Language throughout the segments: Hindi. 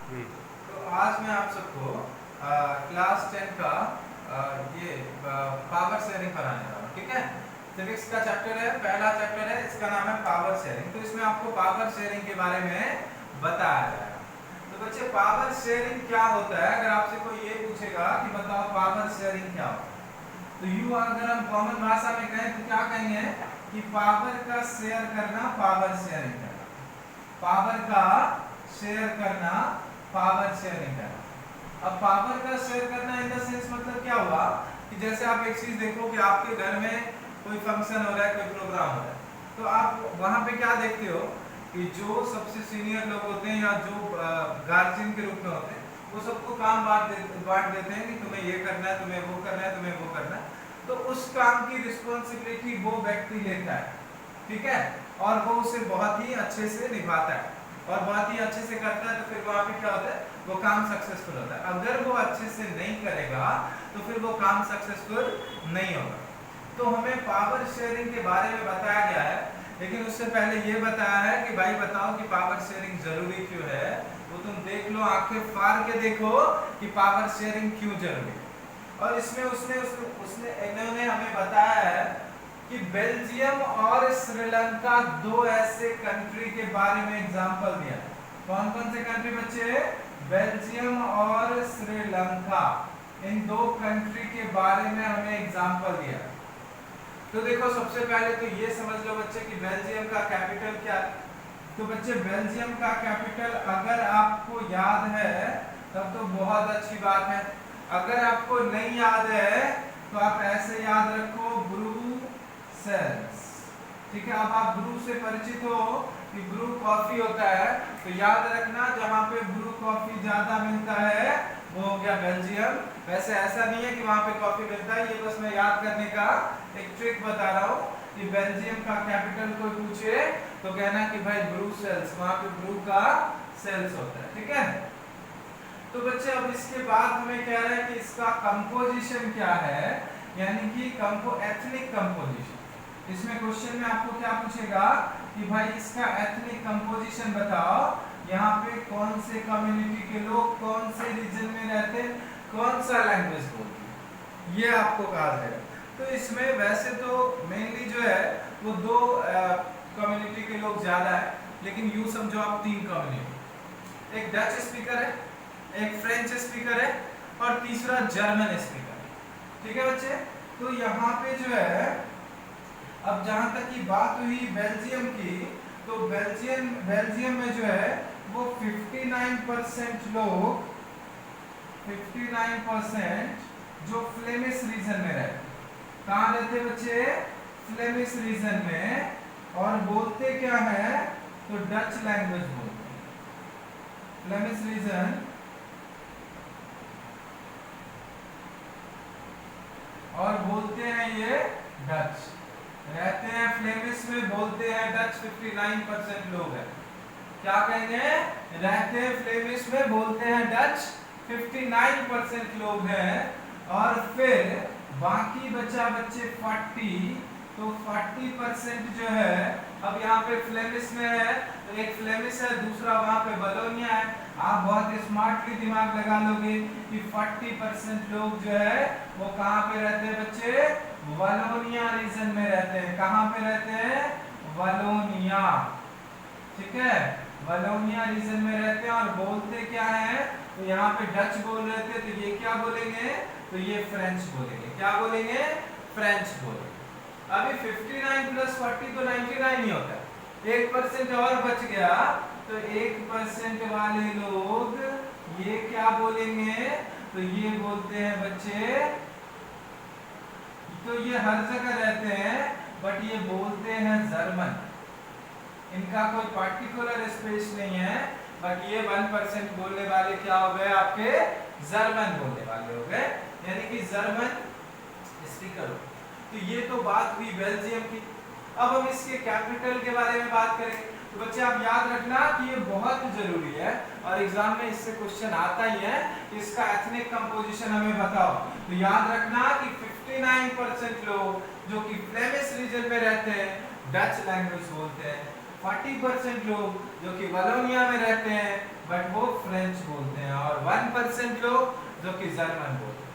हम्म। तो आज मैं आप सबको क्लास 10 का ये पावर शेयरिंग कराने वाला हूँ। ठीक है, सिविक्स का चैप्टर है, पहला चैप्टर है, इसका नाम है पावर शेयरिंग। तो इसमें आपको पावर शेयरिंग के बारे में बताया जाएगा। तो बच्चे, पावर शेयरिंग क्या होता है? अगर आपसे कोई ये पूछेगा कि बताओ पावर शेयरिंग क्या होता है, तो यू अगर हम कॉमन भाषा में कहें तो क्या कहेंगे कि पावर का शेयर करना, पावर शेयरिंग करना। पावर का शेयर करना, पावर शेयरिंग करना। अब पावर का शेयर करना इन द सेंस मतलब क्या हुआ कि जैसे आप एक चीज देखो कि आपके घर में कोई फंक्शन हो रहा है, कोई प्रोग्राम हो रहा है, तो आप वहां पे क्या देखते हो कि जो सबसे सीनियर लोग होते हैं या जो गार्जियन के रूप में होते हैं, वो सबको काम बांट देते हैं कि तुम्हें ये करना है, तुम्हें वो करना है, तुम्हें वो करना है। तो उस काम की रिस्पॉन्सिबिलिटी वो व्यक्ति लेता है। ठीक है, और वो उसे बहुत ही अच्छे से निभाता है और बहुत ही अच्छे से करता है। तो फिर वहां पे क्या होता है, वो काम सक्सेसफुल होता है। अगर वो अच्छे से नहीं करेगा तो फिर वो काम सक्सेसफुल नहीं होगा। तो हमें पावर शेयरिंग के बारे में बताया गया है, लेकिन उससे पहले ये बताया है कि भाई बताओ कि पावर शेयरिंग जरूरी क्यों है। वो तुम देख लो, आंखें फाड़ के देखो कि पावर शेयरिंग क्यों जरूरी है। और इसमें उसने उसने, उसने इन्होंने हमें बताया है कि बेल्जियम और श्रीलंका दो ऐसे कंट्री के बारे में एग्जांपल दिया है। कौन कौन से कंट्री बच्चे? बेल्जियम और श्रीलंका, इन दो कंट्री के बारे में हमें एग्जांपल दिया है। तो देखो, सबसे पहले तो ये समझ लो बच्चे कि बेल्जियम का कैपिटल क्या है। तो बच्चे, बेल्जियम का कैपिटल अगर आपको याद है तब तो बहुत अच्छी बात है। अगर आपको नहीं याद है तो आप ऐसे याद रखो, ब्रुसेल्स। ठीक है, अब आप ब्रू से परिचित हो कि ब्रू कॉफी होता है, तो याद रखना जहां पे ब्रू कॉफी ज्यादा मिलता है वो हो गया बेल्जियम। वैसे ऐसा नहीं है कि वहां पे कॉफी मिलता है, ये बस मैं याद करने का एक ट्रिक बता रहा हूँ कि बेल्जियम का कैपिटल कोई पूछे तो कहना कि भाई ब्रुसेल्स, वहां पे ब्रू का सेल्स होता है। ठीक है, तो बच्चे अब इसके बाद हमें कह रहा है कि इसका कंपोजिशन क्या है, यानी कि एथनिक कंपोजिशन। इसमें क्वेश्चन में आपको क्या पूछेगा कि भाई इसका एथनिक कंपोजिशन बताओ। यहाँ पे कौन से कम्युनिटी के लोग कौन से रीजन में रहते हैं, कौन सा लैंग्वेज बोलते हैं, ये आपको कहा जाएगा। तो इसमें वैसे तो मेनली जो है वो दो कम्युनिटी के लोग ज्यादा है, लेकिन यूं समझो आप तीन कम्युनिटी, एक डच स्पीकर है, एक फ्रेंच स्पीकर है और तीसरा जर्मन स्पीकर है। ठीक है बच्चे, तो यहाँ पे जो है, अब जहां तक की बात हुई बेल्जियम की, तो बेल्जियम में जो है वो 59% लोग, 59% जो फ्लेमिश रीजन में रहते। कहाँ रहते बच्चे? फ्लेमिश रीजन में। और बोलते क्या है? तो डच लैंग्वेज बोलते हैं। फ्लेमिश रीजन और बोलते हैं ये डच। रहते हैं फ्लेमिश में, बोलते हैं डच 59% लोग हैं। क्या कहेंगे? रहते हैं फ्लेमिश में, बोलते हैं डच 59% लोग हैं। और फिर बाकी बचा बच्चे 40, तो 40% जो है, अब यहाँ पे फ्लेमिश में है तो एक फ्लेमिश है, दूसरा वहां पे बलोनिया है। आप बहुत स्मार्टली दिमाग लगा लोगे कि 40% लोग जो है वो कहाँ पे रहते हैं बच्चे? वलोनिया रीजन में रहते हैं। कहाँ पे रहते हैं? वलोनिया। ठीक है, वलोनिया रीजन में रहते हैं। और बोलते क्या है? तो यहाँ पे डच बोल रहे थे, तो ये क्या बोलेंगे? तो ये फ्रेंच बोलेंगे। क्या बोलेंगे? फ्रेंच बोलेंगे। अभी 59 प्लस 40 तो 99 ही होता है, 1% और बच गया, तो 1% वाले लोग ये क्या बोलेंगे? तो ये बोलते हैं बच्चे, तो ये हर जगह रहते हैं बट ये बोलते हैं जर्मन। इनका कोई पार्टिकुलर स्पेस नहीं है, बट ये 1% बोलने वाले क्या हो गए? आपके जर्मन बोलने वाले हो गए, यानी कि जर्मन स्पीकर हो। तो ये तो बात हुई बेल्जियम की। अब हम इसके कैपिटल के बारे में बात करें। तो बच्चे आप याद रखना कि ये बहुत जरूरी है और एग्जाम में इससे क्वेश्चन आता ही है कि इसका एथनिक कंपोजिशन हमें बताओ। तो याद रखना कि 59% लोग जो कि फ्लेमिश रीजन में रहते हैं डच लैंग्वेज बोलते हैं, 40% लोग जो कि वलोनिया में रहते हैं बट वो फ्रेंच बोलते हैं। 1% लोग जो कि जर्मन बोलते हैं।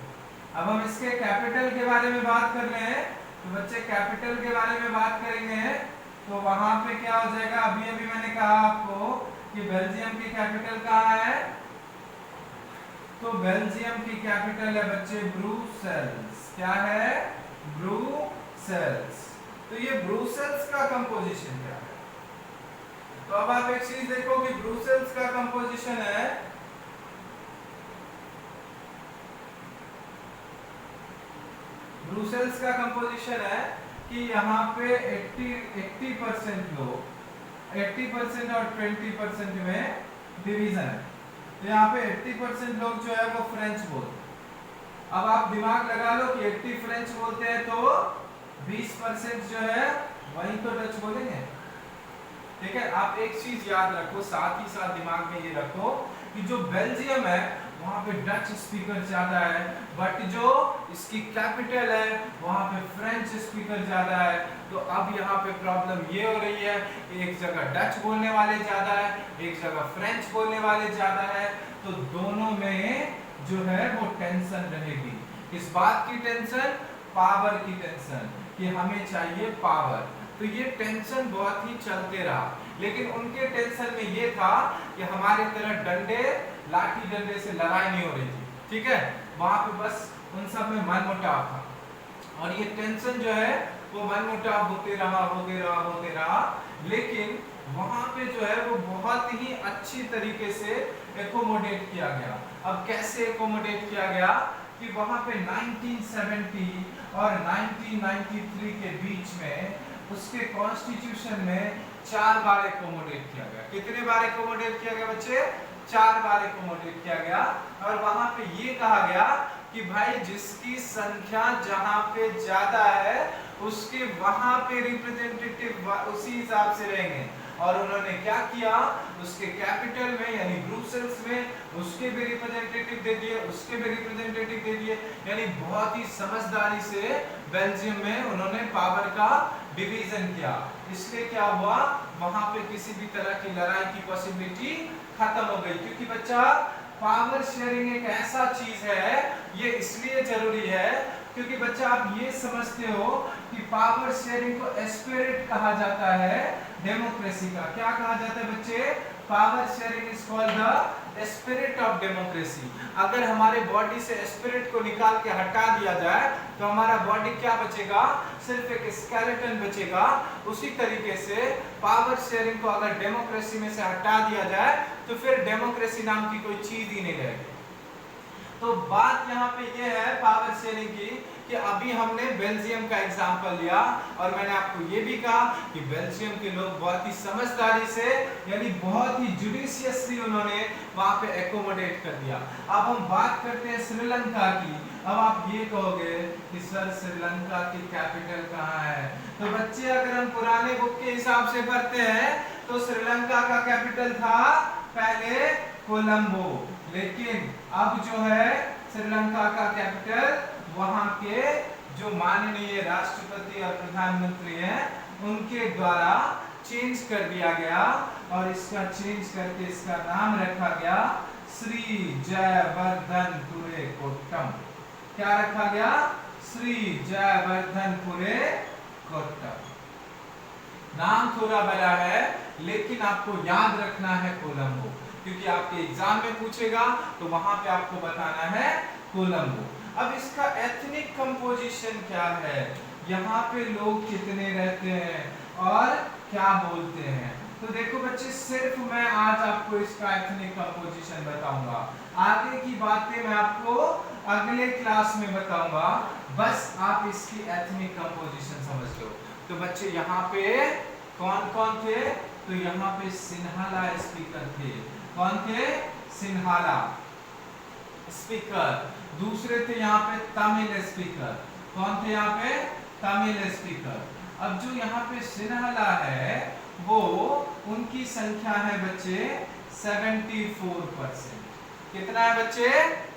अब हम इसके कैपिटल के बारे में बात कर रहे हैं, तो बच्चे कैपिटल के बारे में बात करेंगे तो वहां पे क्या हो जाएगा, अभी अभी मैंने कहा आपको कि बेल्जियम की कैपिटल कहाँ है, तो बेल्जियम की कैपिटल है बच्चे ब्रुसेल्स। क्या है, ब्रुसेल्स। तो ये ब्रुसेल्स का कंपोजिशन क्या है, तो अब आप एक चीज देखो कि ब्रुसेल्स का कंपोजिशन है, ब्रुसेल्स का कंपोजिशन है कि यहाँ पे 80% लोग, 80% और 20% में डिवीजन है। तो यहाँ पे 80% लोग जो है वो फ्रेंच बोलते हैं। अब आप दिमाग लगा लो कि 80 फ्रेंच बोलते हैं तो 20% जो है वही तो डच बोलेंगे। ठीक है, आप एक चीज याद रखो, साथ ही साथ दिमाग में ये रखो कि जो बेल्जियम है वहां पे डच स्पीकर ज्यादा है, बट जो इसकी कैपिटल है वहां पे फ्रेंच स्पीकर ज्यादा है। तो अब यहाँ पे प्रॉब्लम ये हो रही है, एक जगह डच बोलने वाले ज्यादा है, एक जगह फ्रेंच बोलने वाले ज्यादा है, तो दोनों में जो है वो टेंशन रहेगी। किस बात की टेंशन, पावर की टेंशन, कि हमें चाहिए पावर। तो ये टेंशन बहुत ही चलते रहा, लेकिन उनके टेंशन में ये था कि हमारे तरह डंडे, लाठी डंडे से लड़ाई नहीं हो रही थी। ठीक है, वहां पे बस उन सब में मनमुटाव था, और ये टेंशन जो है वो मनमुटाव होते रहा, लेकिन वहां पे जो है वो बहुत ही अच्छी तरीके से एकोमोडेट किया गया। अब कैसे एकोमोडेट किया गया कि वहां पे 1970 और 1993 के बीच में उसके कॉन्स्टिट्यूशन में 4 बार एकोमोडेट किया गया। कितने बार एकोमोडेट किया गया बच्चे, 4 बार एकोमोडेट किया गया। और वहां पे ये कहा गया कि भाई जिसकी संख्या जहां पे ज्यादा है उसके वहां पे रिप्रेजेंटेटिव उसी हिसाब से रहेंगे। और उन्होंने क्या किया, उसके कैपिटल में यानी ब्रुसेल्स में उसके भी रिप्रेजेंटेटिव दे दिए, उसके भी रिप्रेजेंटेटिव दे दिए, यानी बहुत ही समझदारी से बेल्जियम में उन्होंने पावर का डिवीजन किया। इसलिए क्या हुआ, वहां पे किसी भी तरह की लड़ाई की पॉसिबिलिटी खत्म हो गई। क्योंकि बच्चा पावर शेयरिंग एक ऐसा चीज है, ये इसलिए जरूरी है क्योंकि बच्चा आप ये समझते हो कि पावर शेयरिंग को एस्पिरेट कहा जाता है डेमोक्रेसी का। क्या कहा जाता है बच्चे, power sharing is called the spirit of democracy. अगर हमारे बॉडी से स्पिरिट को निकाल के हटा दिया जाए तो हमारा बॉडी क्या बचेगा, सिर्फ एक स्केलेटन बचेगा। उसी तरीके से पावर शेयरिंग को अगर डेमोक्रेसी में से हटा दिया जाए तो फिर डेमोक्रेसी नाम की कोई चीज ही नहीं रहेगी। तो बात यहाँ पे ये है पावर शेयरिंग की कि अभी हमने बेल्जियम का एग्जांपल लिया, और मैंने आपको ये भी कहा कि बेल्जियम के लोग बहुत ही समझदारी से यानी बहुत ही जुडिशियसली उन्होंने वहां पे एकोमोडेट कर दिया। अब हम बात करते हैं श्रीलंका की। अब आप ये कहोगे कि सर श्रीलंका की कैपिटल कहाँ है, तो बच्चे अगर हम पुराने बुक के हिसाब से पढ़ते हैं तो श्रीलंका का कैपिटल था पहले कोलंबो, लेकिन अब जो है श्रीलंका का कैपिटल वहां के जो माननीय राष्ट्रपति और प्रधानमंत्री हैं उनके द्वारा चेंज कर दिया गया, और इसका चेंज करके इसका नाम रखा गया श्री जयवर्धनपुरे कोट्टम। क्या रखा गया, श्री जयवर्धनपुरे कोट्टम। नाम थोड़ा बड़ा है लेकिन आपको याद रखना है कोलंबो, क्योंकि आपके एग्जाम में पूछेगा तो वहां पे आपको बताना है कोलंबो। अब इसका एथनिक कंपोजिशन क्या है, यहाँ पे लोग कितने रहते हैं और क्या बोलते हैं। तो देखो बच्चे, सिर्फ मैं आज आपको इसका एथनिक कंपोजिशन बताऊंगा, आगे की बातें मैं आपको अगले क्लास में बताऊंगा। बस आप इसकी एथनिक कंपोजिशन समझ लो। तो बच्चे यहाँ पे कौन कौन थे, तो यहाँ पे सिन्हाला स्पीकर थे। कौन थे, सिन्हाला स्पीकर। दूसरे थे यहाँ पे तमिल स्पीकर। कौन थे यहाँ पे, तमिल स्पीकर। अब जो यहाँ पे सिन्हाला है वो उनकी संख्या है बच्चे 74%। कितना है बच्चे,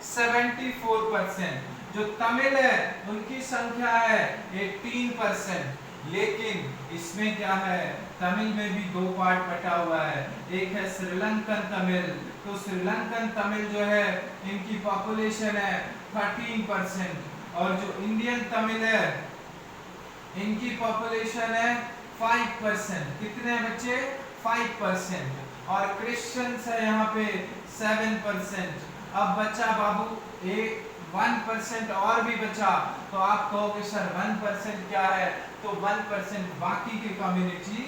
74%। जो तमिल है उनकी संख्या है 18%, लेकिन इसमें क्या है, तमिल में भी दो पार्ट बटा हुआ है, एक है श्रीलंकन तमिल। तो श्रीलंकन तमिल जो है इनकी पॉपुलेशन है 13%, और जो इंडियन तमिल है इनकी पॉपुलेशन है 5%। कितने बच्चे? 5%। और क्रिश्चियंस है यहाँ पे 7%। अब बच्चा बाबू एक 1% और भी बचा, तो आप कहोगे सर 1% क्या है? तो 1% बाकी के कम्युनिटी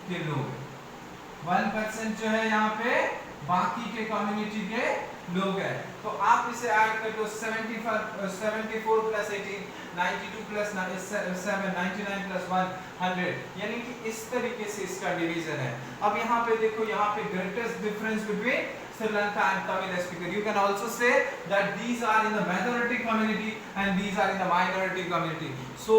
के लोग, 1% जो है यहाँ पे बाकी के कम्युनिटी के लोग हैं। तो आप इसे ऐड कर दो, 74 प्लस 18, 92 प्लस 7, 99 प्लस 1, 100, यानी कि इस तरीके से इसका डिवीजन है। अब यहाँ पे देखो, यहाँ पे greatest difference between Sri Lanka and Tamil speaker. You can also say that these are in the majority community and these are in the minority community. So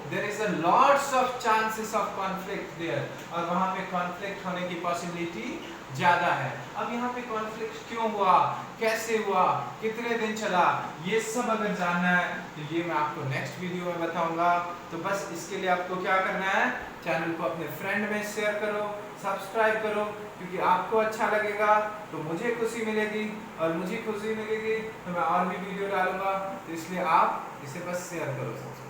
there is a lots of chances of conflict there. और वहाँ पे conflict होने की possibility ज़्यादा है। अब यहाँ पे conflict क्यों हुआ, कैसे हुआ, कितने दिन चला, ये सब अगर जानना है तो ये मैं आपको नेक्स्ट वीडियो में बताऊंगा। तो बस इसके लिए आपको क्या करना है, चैनल को अपने फ्रेंड में शेयर करो, सब्सक्राइब करो, क्योंकि आपको अच्छा लगेगा तो मुझे खुशी मिलेगी, और मुझे खुशी मिलेगी तो मैं और भी वीडियो डालूंगा। तो इसलिए आप इसे बस शेयर करो सबसे।